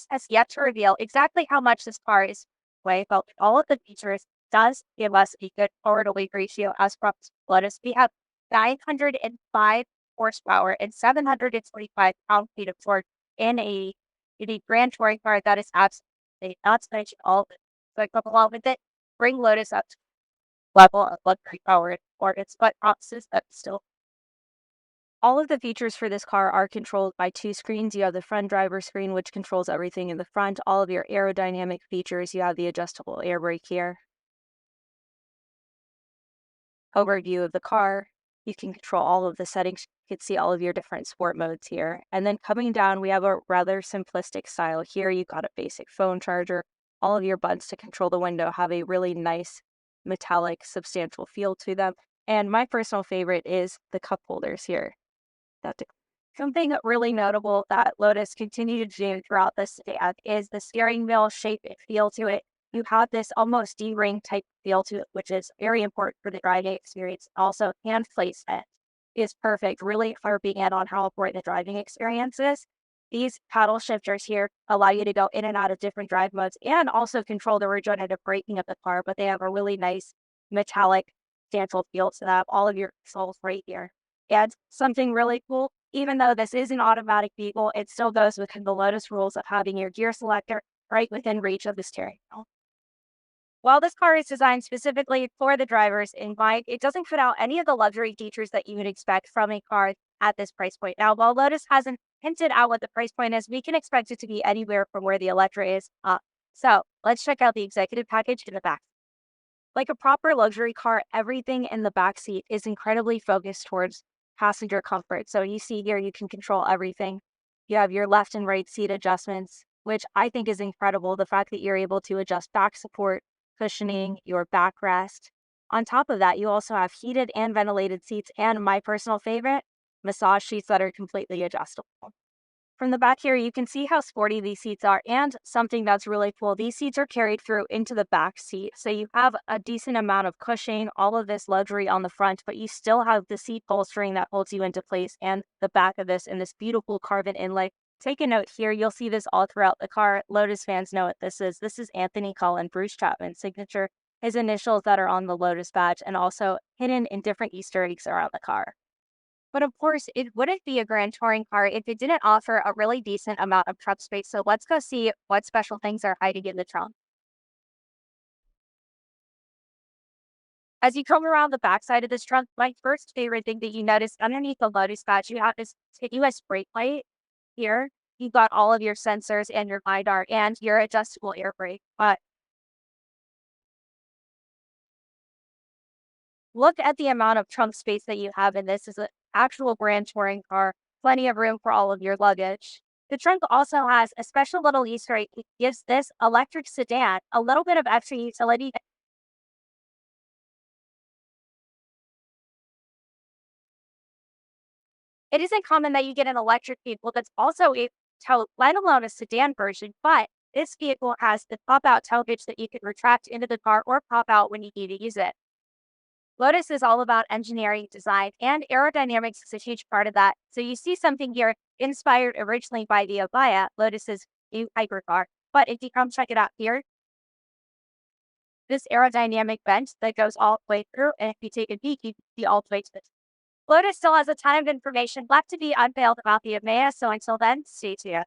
has yet to reveal exactly how much this car is weigh, but with all of the features, does give us a good power-to-weight ratio as promised. Lotus, we have 905 horsepower and 725 pound-feet of torque in a grand touring car that is absolutely not to mention all of it. So I come along with it, bring Lotus up to level of luxury power and performance, but promises that still. All of the features for this car are controlled by two screens. You have the front driver screen, which controls everything in the front. All of your aerodynamic features. You have the adjustable air brake here. Overview of the car. You can control all of the settings. You can see all of your different sport modes here. And then coming down, we have a rather simplistic style. Here you've got a basic phone charger. All of your buttons to control the window have a really nice metallic, substantial feel to them. And my personal favorite is the cup holders here. Something really notable that Lotus continued to do throughout this sedan is the steering wheel shape and feel to it. You have this almost D-ring type feel to it, which is very important for the driving experience. Also, hand placement is perfect, really harping in on how important the driving experience is. These paddle shifters here allow you to go in and out of different drive modes and also control the regenerative braking of the car, but they have a really nice metallic, substantial feel to them. All of your controls right here. And something really cool, even though this is an automatic vehicle, it still goes within the Lotus rules of having your gear selector right within reach of the steering wheel. While this car is designed specifically for the drivers in mind, it doesn't put out any of the luxury features that you would expect from a car at this price point. Now, while Lotus hasn't hinted out what the price point is, we can expect it to be anywhere from where the Electra is up. So let's check out the executive package in the back. Like a proper luxury car, everything in the back seat is incredibly focused towards passenger comfort. So you see here, you can control everything. You have your left and right seat adjustments, which I think is incredible. The fact that you're able to adjust back support, cushioning, your backrest. On top of that, you also have heated and ventilated seats, and my personal favorite, massage seats that are completely adjustable. From the back here, you can see how sporty these seats are, and something that's really cool, these seats are carried through into the back seat. So you have a decent amount of cushioning, all of this luxury on the front, but you still have the seat bolstering that holds you into place and the back of this in this beautiful carbon inlay. Take a note here, you'll see this all throughout the car. Lotus fans know what this is. This is Anthony Colin Bruce Chapman's signature, his initials that are on the Lotus badge, and also hidden in different Easter eggs around the car. But of course, it wouldn't be a grand touring car if it didn't offer a really decent amount of trunk space. So let's go see what special things are hiding in the trunk. As you come around the backside of this trunk, my first favorite thing that you notice underneath the Lotus badge, you have this continuous brake light here. You've got all of your sensors and your LiDAR and your adjustable air brake. But look at the amount of trunk space that you have in this. Is an actual grand touring car, plenty of room for all of your luggage. The trunk also has a special little Easter egg that gives this electric sedan a little bit of extra utility. It isn't common that you get an electric vehicle that's also a tow, let alone a sedan version, but this vehicle has the pop-out tow hitch that you can retract into the car or pop out when you need to use it. Lotus is all about engineering, design, and aerodynamics is a huge part of that. So you see something here inspired originally by the EMEYA, Lotus's new hypercar. But if you come check it out here, this aerodynamic vent that goes all the way through, and if you take a peek, you can see all the way to this. Lotus still has a ton of information left to be unveiled about the EMEYA, so until then, stay tuned.